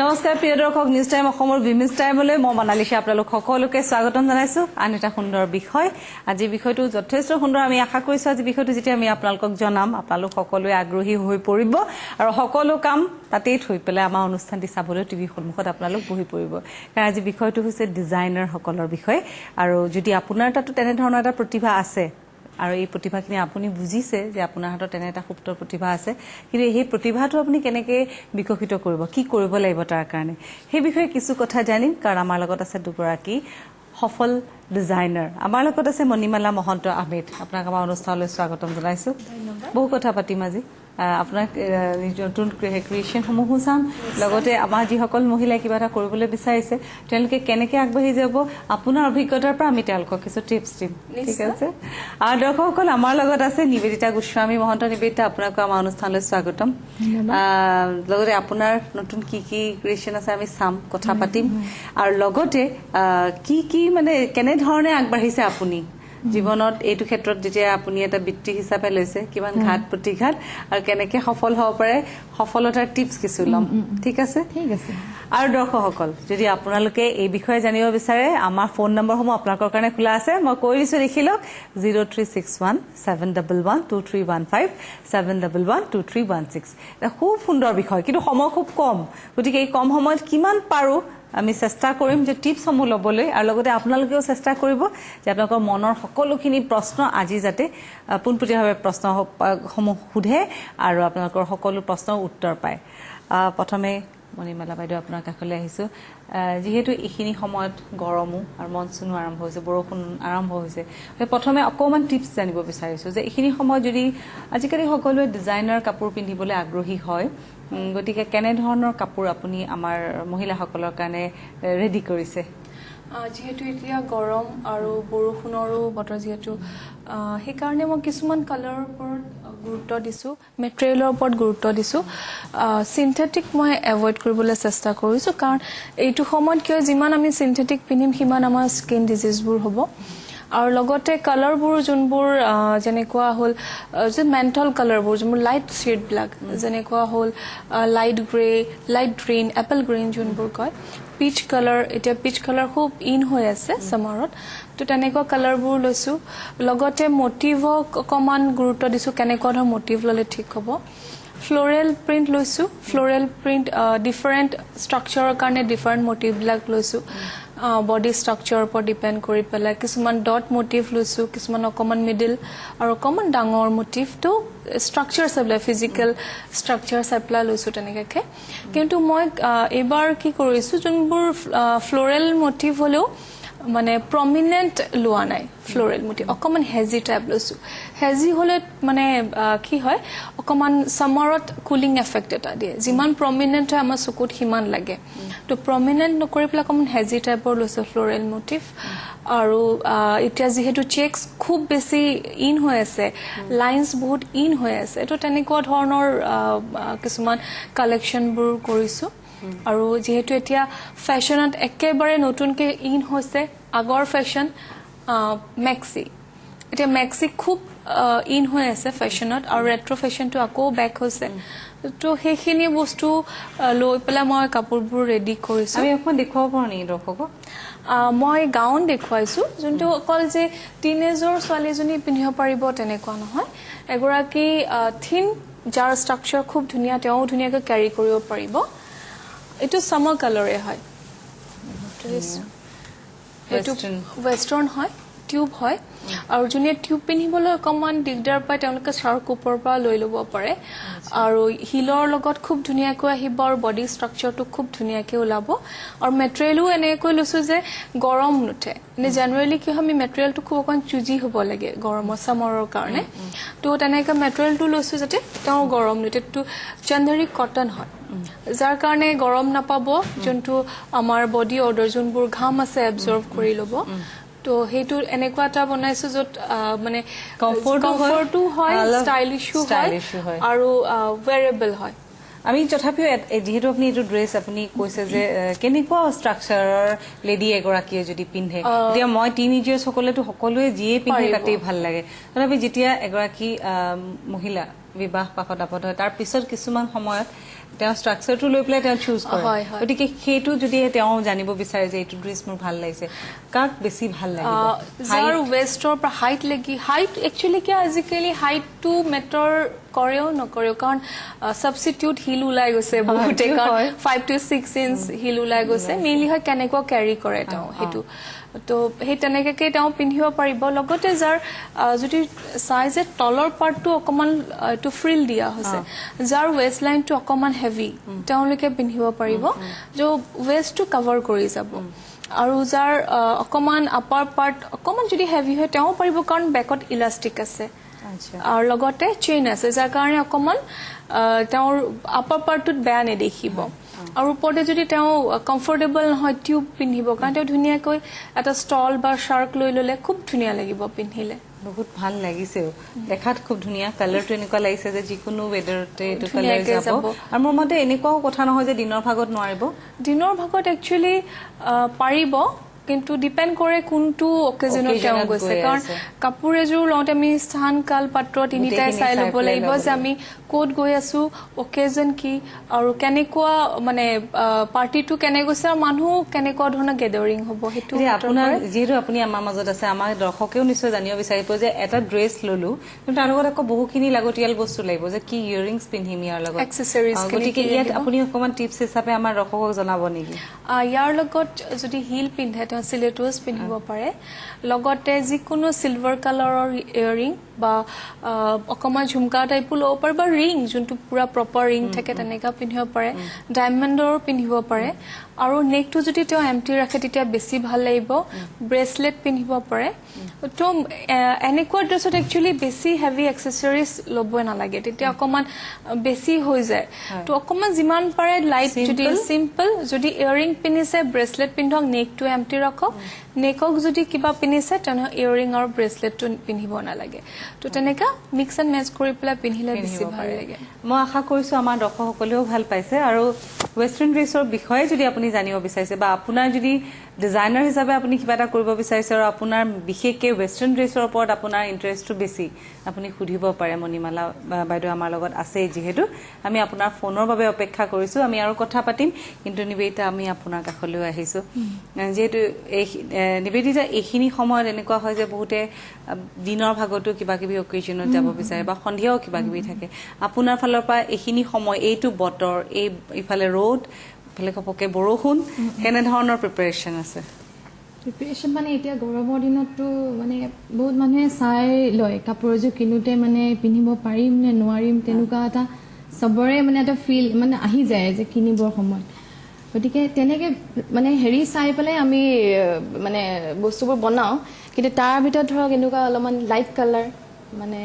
নমস্কাৰ প্ৰিয় দৰ্শক নিউজ টাইম অসমৰ বিমিজ টাইমলৈ মই মনালিশা আপোনালোক সকলোকে স্বাগতম জনাইছো আন এটা সুন্দৰ বিষয় আজি বিষয়টো যথেষ্ট সুন্দৰ আমি আশা কৰিছো আজি বিষয়টো যেতিয়া আমি আপোনালোকক জনাম আপোনালোক সকলোৱে আগ্ৰহী হৈ পৰিব আৰু সকলো কাম তাতেই থৈ পেলাই আমাৰ অনুষ্ঠানটি চাবলৈ টিভি সন্মুখত আপোনালোক বহি পৰিব কাৰণ আজি বিষয়টো হৈছে ডিজাইনাৰ সকলৰ বিষয় আৰু যদি আপোনাৰ তাতো তেনে ধৰণৰ এটা প্ৰতিভা আছে আৰু এই প্ৰতিভাখিনি আপুনি বুজিছে যে আপোনাৰ হাতত তেনে এটা সুপ্ত প্ৰতিভা আছে কিন্তু এই প্ৰতিভাটো আপুনি কেনেকৈ বিকশিত কৰিব কি কৰিব লাগিব তাৰ কাৰণে সেই বিষয়ে কিছু কথা জানিম কাৰণ আমাৰ লগত আছে দুগৰাকী সফল ডিজাইনাৰ আমাৰ লগত আছে মণিমালা মহন্ত আহমেদ আপোনাক আমাৰ অনুষ্ঠানলৈ স্বাগতম জনাইছো বহু কথা পাতিম আজি আপোনাক নতুন ক্ৰিয়েশ্যন সমূহো চাম লগতে আমাৰ যিসকল মহিলাই কিবা এটা কৰিবলৈ বিচাৰিছে তেওঁলোকে কেনেকৈ আগবাঢ়ি যাব আপোনাৰ অভিজ্ঞতাৰ পৰা আমি তেওঁলোকক কিছু টিপছ দিম ঠিক আছে আৰু দৰ্শকসকল আমাৰ লগত আছে নিবেদিতা গোস্বামী মহন্ত নিবেদিতা আপোনাক আমাৰ অনুষ্ঠানলৈ স্বাগতম লগতে আপোনাৰ নতুন কি কি ক্ৰিয়েশ্যন আছে আমি চাম কথা পাতিম আৰু লগতে কি মানে কেনেধৰণে আগবাঢ়িছে আপুনি জীৱনত এইটো ক্ষেত্ৰত যেতিয়া আপুনি এটা বৃত্তি হিচাপে লৈছে কিমান ঘাট প্ৰতিঘাত আৰু কেনেকৈ সফল হ'ব পাৰে সফলতাৰ টিপছ কিছু ল'ম ঠিক আছে আৰু দৰ্শকসকল যদি আপোনালোকে এই বিষয়ে জানিব বিচাৰে আমাৰ ফোন নম্বৰসমূহ আপোনালোকৰ কাৰণে খোলা আছে মই কৈ দিছোঁ লিখি লওক 0361711231 711231 খুব সুন্দৰ বিষয় কিন্তু সময় খুব কম গতিকে এই কম সময়ত কিমান পাৰোঁ আমি চেষ্টা কৰিম যে টিপছসমূহ ল'বলৈ আৰু লগতে আপোনালোকেও চেষ্টা কৰিব যে আপোনালোকৰ মনৰ সকলোখিনি প্ৰশ্ন আজি যাতে পোনপটীয়াভাৱে প্ৰশ্নসমূহ সোধে আৰু আপোনালোকৰ সকলো প্ৰশ্নৰ উত্তৰ পায় প্ৰথমে মণিমালা বাইদেউ আপোনাৰ কাষলৈ আহিছোঁ যিহেতু এইখিনি সময়ত গৰমো আৰু মনচুনো আৰম্ভ হৈছে বৰষুণ আৰম্ভ হৈছে প্ৰথমে অকণমান টিপছ জানিব বিচাৰিছোঁ যে এইখিনি সময়ত যদি আজিকালি সকলোৱে ডিজাইনাৰ কাপোৰ পিন্ধিবলৈ আগ্ৰহী হয় গতিকে কেনেধৰণৰ কাপোৰ আপুনি আমাৰ মহিলাসকলৰ কাৰণে ৰেডি কৰিছে যেহেতু এতিয়া গৰম আৰু বৰষুণৰো বতৰ যেহেতু সেইকাৰণে মই কিছুমান কালাৰৰ ওপৰত গুৰুত্ব দিছোঁ মেটেৰিয়েলৰ ওপৰত গুৰুত্ব দিছোঁ চিন্থেটিক মই এভইড কৰিবলৈ চেষ্টা কৰিছোঁ কাৰণ এইটো সময়ত কিয় যিমান আমি চিন্থেটিক পিন্ধিম সিমান আমাৰ স্কিন ডিজিজবোৰ হ'ব আৰু লগতে কালাৰবোৰ যোনবোৰ যেনেকুৱা হ'ল যে মেণ্টল কালাৰবোৰ যোনবোৰ লাইট শ্বেডবিলাক যেনেকুৱা হ'ল light grey light green Apple green যোনবোৰ কয় পিচ কালাৰ এতিয়া পিচ কালাৰ খুব ইন হৈ আছে ছামাৰত তো তেনেকুৱা কালাৰবোৰ লৈছোঁ লগতে মটিভক অকণমান গুৰুত্ব দিছোঁ কেনেকুৱা ধৰণৰ মটিভ ল'লে ঠিক হ'ব ফ্ল'ৰেল প্ৰিণ্ট লৈছোঁ ফ্ল'ৰেল প্ৰিণ্ট ডিফাৰেণ্ট ষ্ট্ৰাকচাৰৰ কাৰণে ডিফাৰেণ্ট মটিভবিলাক লৈছোঁ বডি ষ্ট্ৰাকচাৰৰ ওপৰত ডিপেণ্ড কৰি পেলাই কিছুমান ডট মটিভ লৈছোঁ কিছুমান অকণমান মিডিল আৰু অকণমান ডাঙৰ মটিভটো ষ্ট্ৰাকচাৰ চাই পেলাই ফিজিকেল ষ্ট্ৰাকচাৰ চাই পেলাই লৈছোঁ তেনেকুৱাকৈ কিন্তু মই এইবাৰ কি কৰিছোঁ যোনবোৰ ফ্ল'ৰেল মটিভ হ'লেও মানে প্ৰমিনেণ্ট লোৱা নাই ফ্ল'ৰেল মটিভ অকণমান হেজি টাইপ লৈছোঁ হেজি হ'লে মানে কি হয় অকণমান ছামাৰত কুলিং এফেক্ট এটা দিয়ে যিমান প্ৰমিনেণ্ট হয় আমাৰ চকুত সিমান লাগে তো প্ৰমিনেণ্ট নকৰি পেলাই অকণমান হেজি টাইপৰ লৈছোঁ ফ্ল'ৰেল মটিভ আৰু এতিয়া যিহেতু চেক্স খুব বেছি ইন হৈ আছে লাইন্স বহুত ইন হৈ আছে তো তেনেকুৱা ধৰণৰ কিছুমান কালেকশ্যনবোৰ কৰিছোঁ আৰু যেহেতু এতিয়া ফেশ্বনত একেবাৰে নতুনকৈ ইন হৈছে আগৰ ফেশ্বন মেক্সি এতিয়া মেক্সি খুব ইন হৈ আছে ফেশ্বনত আৰু ৰেট্ৰ' ফেশ্বনটো আকৌ বেক হৈছে তো সেইখিনি বস্তু লৈ পেলাই মই কাপোৰবোৰ ৰেডি কৰিছোঁ আমি অকণমান দেখুৱাব পাৰোঁ নেকি দৰ্শকক মই গাউন দেখুৱাইছোঁ যোনটো অকল যে টিনেজৰ ছোৱালীজনী পিন্ধিব পাৰিব তেনেকুৱা নহয় এগৰাকী থিন যাৰ ষ্ট্ৰাকচাৰ খুব ধুনীয়া তেওঁ ধুনীয়াকৈ কেৰি কৰিব পাৰিব এইটো চামাৰ কালাৰে হয় এইটো ৱেষ্টাৰ্ণ হয় টিউব হয় আৰু যোনে টিউব পিন্ধিবলৈ অকণমান দিগদাৰ পায় তেওঁলোকে চাৰ্ক ওপৰৰ পৰা লৈ ল'ব পাৰে আৰু হিলৰ লগত খুব ধুনীয়াকৈ আহিব আৰু বডি ষ্ট্ৰাকচাৰটো খুব ধুনীয়াকৈ ওলাব আৰু মেটেৰিয়েলো এনেকৈ লৈছোঁ যে গৰম নুঠে এনে জেনেৰেলি কি হয় আমি মেটেৰিয়েলটো খুব অকণমান চুজি হ'ব লাগে গৰমৰ ছামাৰৰ কাৰণে তো তেনেকৈ মেটেৰিয়েলটো লৈছোঁ যাতে তেওঁ গৰম নুঠে এইটো চন্দৰী কটন হয় যাৰ কাৰণে গৰম নাপাব যোনটো আমাৰ বডি অৰ্ডাৰ যোনবোৰ ঘাম আছে এবজৰ্ভ কৰি ল'ব তো সেইটো এনেকুৱা এটা বনাইছোঁ য'ত মানে কমফৰ্টো হয় ষ্টাইলিছো হয় আৰু ৱেৰেবল হয় আমি তথাপিও যেহেতু আপুনি এইটো ড্ৰেছ আপুনি কৈছে যে কেনেকুৱা ষ্ট্ৰাকচাৰৰ লেডি এগৰাকীয়ে যদি পিন্ধে এতিয়া মই টিনেজাৰ্ছ সকলেতো সকলোৱে যিয়ে পিন্ধে তাতেই ভাল লাগে তথাপি যেতিয়া এগৰাকী মহিলা বিবাহ পাশত আবদ্ধ হয় তাৰ পিছত কিছুমান সময়ত তেওঁ ষ্ট্ৰাকচাৰটো লৈ পেলাই তেওঁ চুজ কৰে গতিকে সেইটো যদি তেওঁ জানিব বিচাৰে যে এইটো ড্ৰেছ মোৰ ভাল লাগিছে কাক বেছি ভাল লাগিব যাৰ ৱেষ্টৰ পৰা হাইট লাগি হাইট একচুৱেলি কি আজিকালি হাইটটো মেটাৰ কৰেও নকৰেও কাৰণ সাবষ্টিটিউট হিল ওলাই গৈছে বহুতে কাৰণ 5 to 6 ইঞ্চ হিল ওলাই গৈছে মেইনলি হয় কেনেকুৱা কেৰি কৰে তেওঁ সেইটো তো সেই তেনেকৈ তেওঁ পিন্ধিব পাৰিব লগতে যাৰ যদি চাইজে তলৰ পাৰ্টটো অকমান এইটো ফ্ৰিল দিয়া হৈছে যাৰ ৱেষ্ট লাইনটো অকমান হেভি তেওঁলোকে পিন্ধিব পাৰিব যে ৱেষ্টটো কভাৰ কৰি যাব আৰু যাৰ অকমান আপাৰ পাৰ্ট অকমান যদি হেভি হয় তেওঁ পাৰিব কাৰণ বেকত ইলাষ্টিক আছে আৰু লগতে চেইন আছে যাৰ কাৰণে অকমান তেওঁৰ আপাৰ পাৰ্টটোত বেয়া নেদেখিব আৰু ওপৰতে যদি তেওঁ কমফৰ্টেবল নহয় টিউব পিন্ধিব কাৰণ তেওঁ ধুনীয়াকৈ এটা ষ্টল বা শাৰ্ক লৈ ল'লে খুব ধুনীয়া লাগিব পিন্ধিলে বহুত ভাল লাগিছেও দেখাত খুব ধুনীয়া কালাৰটো এনেকুৱা লাগিছে যে যিকোনো ৱেডাৰতে এইটো কালাৰ যাব আৰু মোৰ মতে এনেকুৱাও কথা নহয় যে দিনৰ ভাগত নোৱাৰিব দিনৰ ভাগত একচুৱেলি পাৰিব কিন্তু ডিপেন্ড কৰে কোনটো অকেজনত তেওঁ গৈছে কাৰণ কাপোৰ এযোৰ লওঁতে আমি স্থান কাল পাত্ৰ তিনিটাই চাই ল'ব লাগিব যে আমি ক'ত গৈ আছো অকেজন কি আৰু কেনেকুৱা মানে পাৰ্টিটো কেনে গৈছে আৰু মানুহ কেনেকুৱা ধৰণৰ গেদাৰিং হ'ব সেইটো আপোনাৰ যিহেতু আপুনি আমাৰ মাজত আছে আমাৰ দৰ্শকেও নিশ্চয় জানিব বিচাৰিব যে এটা ড্ৰেছ ললো কিন্তু তাৰ লগত আকৌ বহুখিনি লাগতিয়াল বস্তু লাগিব যে কি ইয়াৰিংছ পিন্ধিম ইয়াৰ লগত এক্সেসৰিজ গতিকে ইয়াত আপুনি অকমান টিপছ হিচাপে আমাৰ দৰ্শকক জনাব নেকি ইয়াৰ লগত যদি হিল পিন্ধে তেওঁ সিলেটোজ পিন্ধিব পাৰে লগতে যিকোনো সিলভাৰ কালাৰৰ ইয়াৰিং বা অকমান ঝুমকা টাইপো ল'ব পাৰে বা ৰিং যোনটো পুৰা প্ৰপাৰ ৰিং থাকে তেনেকা পিন্ধিব পাৰে ডায়মণ্ডৰ পিন্ধিব পাৰে আৰু নেকটো যদি তেওঁ এমটি ৰাখে তেতিয়া বেছি ভাল লাগিব ব্ৰেসলেট পিন্ধিব পাৰে তো এনেকুৱা ড্ৰেছত একচুৱেলি বেছি হেভি এক্সেসৰিজ ল'ব নালাগে তেতিয়া অকমান বেছি হৈ যায় তো অকমান যিমান পাৰে লাইট যদি সিম্পল যদি ইয়াৰিং পিন্ধিছে ব্ৰেসলেট পিন্ধক নেকটো এমটি ৰাখক নেকক যদি কিবা পিন্ধিছে তেনে ইয়াৰিং আৰু ব্ৰেসলেটটো পিন্ধিব নালাগে তো তেনেকা মিক্স এণ্ড মেচ কৰি পেলাই পিন্ধিলে বেছি ভাল লাগে মই আশা কৰিছো আমাৰ দৰ্শকসকলেও ভাল পাইছে আৰু ৱেষ্টাৰ্ণ ড্ৰেছৰ বিষয়ে যদি আপুনি জানিব বিচাৰিছে বা আপোনাৰ যদি ডিজাইনাৰ হিচাপে আপুনি কিবা এটা কৰিব বিচাৰিছে আৰু আপোনাৰ বিশেষকৈ ৱেষ্টাৰ্ণ ড্ৰেছৰ ওপৰত আপোনাৰ ইণ্টাৰেষ্টটো বেছি আপুনি সুধিব পাৰে মণিমালা বাইদেউ আমাৰ লগত আছে যিহেতু আমি আপোনাৰ ফোনৰ বাবে অপেক্ষা কৰিছো আমি আৰু কথা পাতিম কিন্তু নিবেদিতা আমি আপোনাৰ কাষলৈ আহিছো যিহেতু এই নিবেদিতা এইখিনি সময়ত এনেকুৱা হয় যে বহুতে দিনৰ ভাগতো কিবা কিবি অকেজনত যাব বিচাৰে বা সন্ধিয়াও কিবা কিবি থাকে আপোনাৰ ফালৰ পৰা এইখিনি সময় এইটো বতৰ এই ইফালে ৰ'দ ইফালে ঘপকে বৰষুণ কেনে ধৰণৰ প্ৰিপাৰেশ্যন আছে প্ৰিপাৰেশ্যন মানে এতিয়া গৰমৰ দিনততো মানে বহুত মানুহে চাই লয় কাপোৰ এযোৰ কিনোতে মানে পিন্ধিব পাৰিম নে নোৱাৰিম তেনেকুৱা এটা চবৰে মানে এটা ফিল মানে আহি যায় যে কিনিবৰ সময়ত গতিকে তেনেকৈ মানে হেৰি চাই পেলাই আমি মানে বস্তুবোৰ বনাওঁ কিন্তু তাৰ ভিতৰত ধৰক এনেকুৱা অলপমান লাইট কালাৰ মানে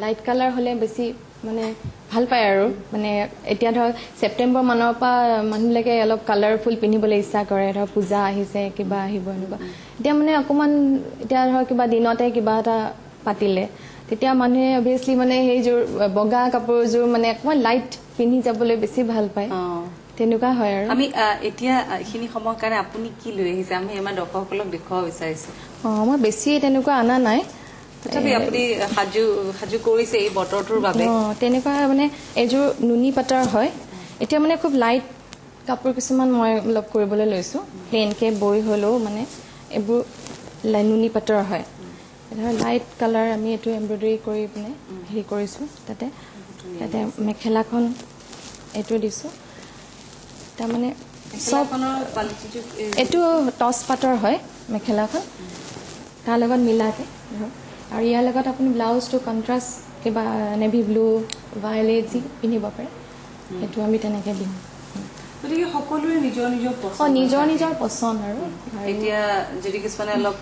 লাইট কালাৰ হ'লে বেছি মানে ভাল পায় আৰু মানে এতিয়া ধৰক ছেপ্টেম্বৰ মানৰ পৰা মানুহবিলাকে অলপ কালাৰফুল পিন্ধিবলৈ ইচ্ছা কৰে ধৰক পূজা আহিছে কিবা আহিব এনেকুৱা এতিয়া মানে অকণমান এতিয়া ধৰক কিবা দিনতে কিবা এটা পাতিলে তেতিয়া মানুহে অভিয়াছলি মানে সেইযোৰ বগা কাপোৰযোৰ মানে অকণমান লাইট পিন্ধি যাবলৈ বেছি ভাল পায় তেনেকুৱা হয় আৰু আমি এতিয়া এইখিনি সময়ৰ কাৰণে আপুনি কি লৈ আহিছে আমি আমাৰ দৰ্শকসকলক দেখুৱাব বিচাৰিছো মই বেছি তেনেকুৱা অনা নাই তথাপি আপুনি সাজু কৰিছে এই বতৰটোৰ বাবে তেনেকুৱা মানে এযোৰ নুনি পাটৰ হয় এতিয়া মানে খুব লাইট কাপোৰ কিছুমান মই অলপ কৰিবলৈ লৈছোঁ প্লেইনকৈ বৈ হ'লেও মানে এইবোৰ নুনি পাটৰ হয় ধৰ লাইট কালাৰ আমি এইটো এম্ব্ৰইডাৰী কৰি পিনে হেৰি কৰিছোঁ তাতে মেখেলাখন এইটো দিছোঁ তাৰমানে চব এইটো টচ পাটৰ হয় মেখেলাখন তাৰ লগত মিলাকৈ আৰু ইয়াৰ লগত আপুনি ব্লাউজটো কণ্ট্ৰাষ্ট কিবা নেভি ব্লু ভায়লেট যি পিন্ধিব পাৰে সেইটো আমি তেনেকৈ দিওঁ গতিকে সকলোৰে নিজৰ নিজৰ পচন্দ নিজৰ নিজৰ পচন্দ আৰু এতিয়া যদি কিছুমানে অলপ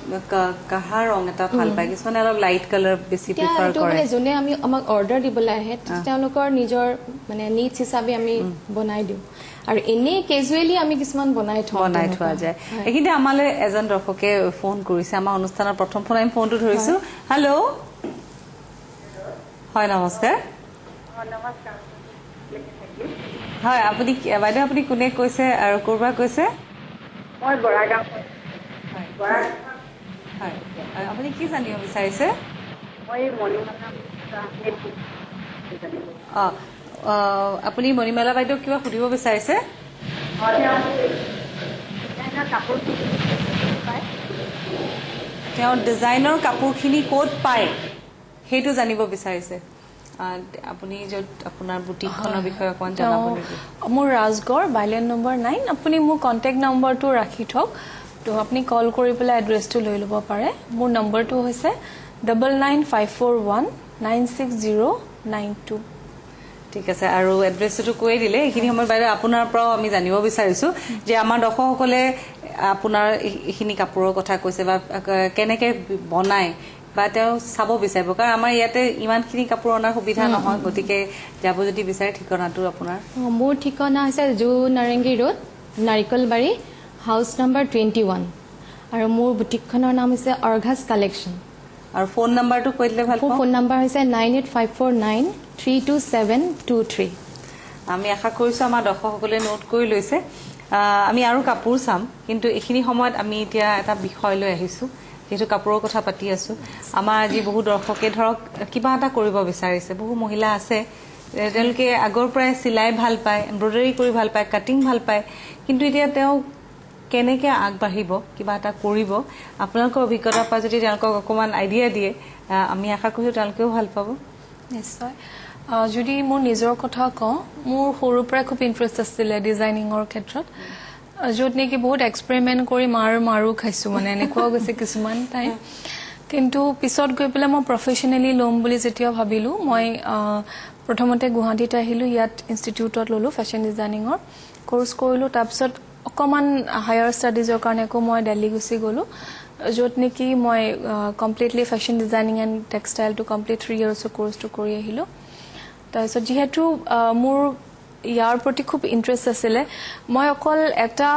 কাহা ৰং এটা ভাল পায় কিছুমানে অলপ লাইট কালাৰ বেছি প্ৰিফাৰ কৰে যোনে আমি আমাক অৰ্ডাৰ দিবলৈ আহে তেওঁলোকৰ নিজৰ মানে নিডছ হিচাপে আমি বনাই দিওঁ আৰু এনেই কেজুৱেলি আমি কিছুমান বনাই থোৱা যায় এইখিনি আমালৈ এজন দৰ্শকে ফোন কৰিছে আমাৰ অনুষ্ঠানৰ প্ৰথম ফোন আমি ফোনটো ধৰিছো হেল্ল' হয় নমস্কাৰ হয় আপুনি বাইদেউ আপুনি কোনে কৈছে আৰু ক'ৰবাৰ কৈছে মই বৰাগাঁও হয় আপুনি কি জানিব বিচাৰিছে মই মণিমালা আপুনি মণিমালা বাইদেউ কিবা সুধিব বিচাৰিছে? কাপোৰ তেওঁ ডিজাইনৰ কাপোৰখিনি ক'ত পায় সেইটো জানিব বিচাৰিছে। আপুনি য'ত আপোনাৰ বুটিকখনৰ বিষয়ে অকণমান জনাব নেকি? মোৰ ৰাজগড় বাইলেন নম্বৰ 9। আপুনি মোৰ কণ্টেক্ট নম্বৰটো ৰাখি থওক, তো আপুনি কল কৰি পেলাই এড্ৰেছটো লৈ ল'ব পাৰে। মোৰ নম্বৰটো হৈছে 9954196092। ঠিক আছে, আৰু এড্ৰেছটো কৈ দিলে এইখিনি সময়ত বাইদেউ আপোনাৰ পৰাও আমি জানিব বিচাৰিছোঁ যে আমাৰ দৰ্শকসকলে আপোনাৰ এইখিনি কাপোৰৰ কথা কৈছে বা কেনেকৈ বনায় বা তেওঁ চাব বিচাৰিব, কাৰণ আমাৰ ইয়াতে ইমানখিনি কাপোৰ অনাৰ সুবিধা নহয়, গতিকে যাব যদি বিচাৰে ঠিকনাটো আপোনাৰ? মোৰ ঠিকনা হৈছে জু নাৰেংগী ৰোড, নাৰিকলবাৰী, হাউচ নম্বৰ 21, আৰু মোৰ বুটিকখনৰ নাম হৈছে অৰ্ঘাছ কালেকশ্যন। আৰু ফোন নাম্বাৰটো কৈ দিলে ভাল মোৰ পাওঁ। ফোন নম্বৰ হৈছে 9854932723। আমি আশা কৰিছোঁ আমাৰ দৰ্শকসকলে নোট কৰি লৈছে। আমি আৰু কাপোৰ চাম, কিন্তু এইখিনি সময়ত আমি এতিয়া এটা বিষয় লৈ আহিছোঁ, যিহেতু কাপোৰৰ কথা পাতি আছোঁ। আমাৰ আজি বহু দৰ্শকে ধৰক কিবা এটা কৰিব বিচাৰিছে, বহু মহিলা আছে তেওঁলোকে আগৰ পৰাই চিলাই ভাল পায়, এম্ব্ৰইডাৰী কৰি ভাল পায়, কাটিং ভাল পায়, কিন্তু এতিয়া তেওঁ কেনেকৈ আগবাঢ়িব, কিবা এটা কৰিব, আপোনালোকৰ অভিজ্ঞতাৰ পৰা যদি তেওঁলোকক অকণমান আইডিয়া দিয়ে আমি আশা কৰিছোঁ তেওঁলোকেও ভাল পাব। নিশ্চয়। যদি মোৰ নিজৰ কথা কওঁ, মোৰ সৰুৰ পৰাই খুব ইণ্টাৰেষ্ট আছিলে ডিজাইনিঙৰ ক্ষেত্ৰত, য'ত নেকি বহুত এক্সপেৰিমেণ্ট কৰি মাৰো খাইছোঁ, মানে এনেকুৱাও গৈছে কিছুমান টাইম। কিন্তু পিছত গৈ পেলাই মই প্ৰফেশ্যনেলি ল'ম বুলি যেতিয়া ভাবিলোঁ, মই প্ৰথমতে গুৱাহাটীত আহিলোঁ, ইয়াত ইনষ্টিটিউটত ল'লোঁ ফেশ্বন ডিজাইনিঙৰ কোৰ্চ কৰিলোঁ। তাৰপিছত অকণমান হায়াৰ ষ্টাডিজৰ কাৰণে আকৌ মই দিল্লী গুচি গ'লোঁ, য'ত নেকি মই কমপ্লিটলি ফেশ্বন ডিজাইনিং এণ্ড টেক্সটাইলটো কমপ্লিট 3 ইয়াৰ্ছৰ কোৰ্চটো কৰি আহিলোঁ। তাৰপিছত যিহেতু মোৰ ইয়াৰ প্ৰতি খুব ইণ্টাৰেষ্ট আছিলে, মই অকল এটা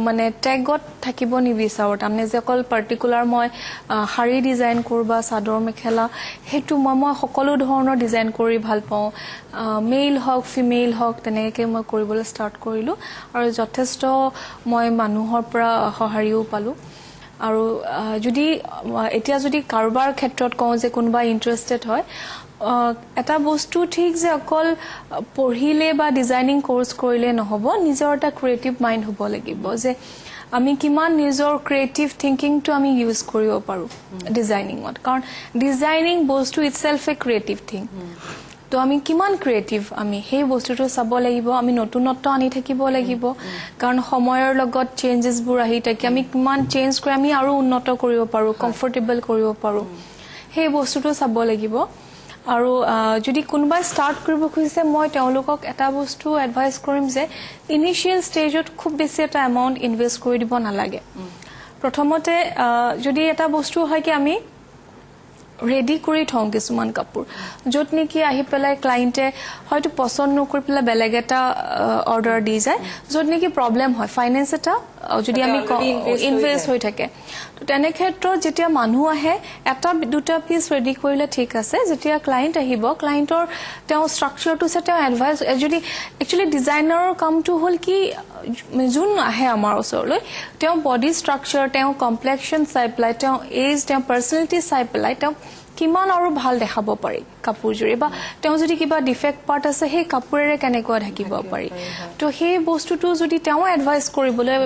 মানে টেগত থাকিব নিবিচাৰোঁ, তাৰমানে যে অকল পাৰ্টিকুলাৰ মই শাৰী ডিজাইন কৰোঁ বা চাদৰ মেখেলা, সেইটো মই সকলো ধৰণৰ ডিজাইন কৰি ভাল পাওঁ, মেইল হওক ফিমেইল হওক, তেনেকৈ মই কৰিবলৈ ষ্টাৰ্ট কৰিলোঁ। আৰু যথেষ্ট মই মানুহৰ পৰা সঁহাৰিও পালোঁ। আৰু এতিয়া যদি কাৰোবাৰ ক্ষেত্ৰত কওঁ যে কোনোবা ইণ্টাৰেষ্টেড হয়, এটা বস্তু ঠিক যে অকল পঢ়িলে বা ডিজাইনিং কোৰ্চ কৰিলে নহ'ব, নিজৰ এটা ক্ৰিয়েটিভ মাইণ্ড হ'ব লাগিব, যে আমি কিমান নিজৰ ক্ৰিয়েটিভ থিংকিংটো আমি ইউজ কৰিব পাৰোঁ ডিজাইনিঙত, কাৰণ ডিজাইনিং বস্তু ইটছেল্ফ এ ক্ৰিয়েটিভ থিং। তো আমি কিমান ক্ৰিয়েটিভ, আমি সেই বস্তুটো চাব লাগিব, আমি নতুনত্ব আনি থাকিব লাগিব, কাৰণ সময়ৰ লগত চেঞ্জেছবোৰ আহি থাকে, আমি কিমান চেঞ্জ কৰি আমি আৰু উন্নত কৰিব পাৰোঁ, কমফৰ্টেবল কৰিব পাৰোঁ, সেই বস্তুটো চাব লাগিব। আৰু যদি কোনোবাই ষ্টাৰ্ট কৰিব খুজিছে, মই তেওঁলোকক এটা বস্তু এডভাইচ কৰিম যে ইনিচিয়েল ষ্টেজত খুব বেছি এটা এমাউণ্ট ইনভেষ্ট কৰি দিব নালাগে। প্ৰথমতে যদি এটা বস্তু হয় কি আমি ৰেডি কৰি থওঁ কিছুমান কাপোৰ, য'ত নেকি আহি পেলাই ক্লাইণ্টে হয়তো পচন্দ নকৰি পেলাই বেলেগ এটা অৰ্ডাৰ দি যায়, য'ত নেকি প্ৰব্লেম হয়, ফাইনেন্স এটা যদি আমি ইনভেষ্ট হৈ থাকে। তো তেনে ক্ষেত্ৰত যেতিয়া মানুহ আহে, এটা দুটা পিচ ৰেডি কৰিলে ঠিক আছে, যেতিয়া ক্লাইণ্ট আহিব, ক্লাইণ্টৰ তেওঁ ষ্ট্ৰাকচাৰটো আছে, তেওঁ এডভাইচ যদি একচুৱেলি ডিজাইনাৰৰ কামটো হ'ল কি, যোন আহে আমাৰ ওচৰলৈ, তেওঁ বডি ষ্ট্ৰাকচাৰ, তেওঁ কমপ্লেক্সন চাই পেলাই, তেওঁ এজ, তেওঁ পাৰ্চনেলিটি চাই পেলাই, তেওঁ কিমান আৰু ভাল দেখাব পাৰি কাপোৰযোৰে, বা তেওঁ যদি কিবা ডিফেক্ট পাৰ্ট আছে সেই কাপোৰেৰে কেনেকুৱা ঢাকিব পাৰি। তো সেই বস্তুটো যদি তেওঁ এডভাইচ কৰিবলৈ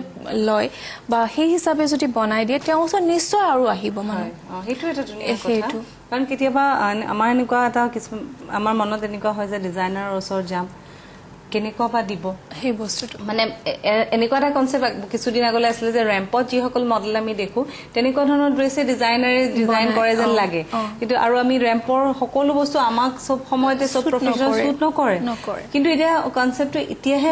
লয় বা সেই হিচাপে যদি বনাই দিয়ে, তেওঁ ওচৰত নিশ্চয় আৰু আহিব। মানে সেইটো এটা ধুনীয়া কথা, কাৰণ কেতিয়াবা আমাৰ এনেকুৱা এটা আমাৰ মনত এনেকুৱা হয় যে ডিজাইনাৰৰ ওচৰত যাম, কেনেকুৱা বা দিব সেই বস্তুটো, মানে এনেকুৱা এটা কনচেপ্ট কিছুদিন আগলৈ আছিলে যে ৰেম্পত যিসকল মডেল আমি দেখোঁ তেনেকুৱা ধৰণৰ ড্ৰেছে ডিজাইনাৰে ডিজাইন কৰে যেন লাগে, কিন্তু আৰু আমি ৰেম্পৰ সকলো বস্তু আমাক চব সময়তে চব প্ৰফেশ্যনেল শ্বুট নকৰে। কিন্তু এতিয়া কনচেপ্টটো এতিয়াহে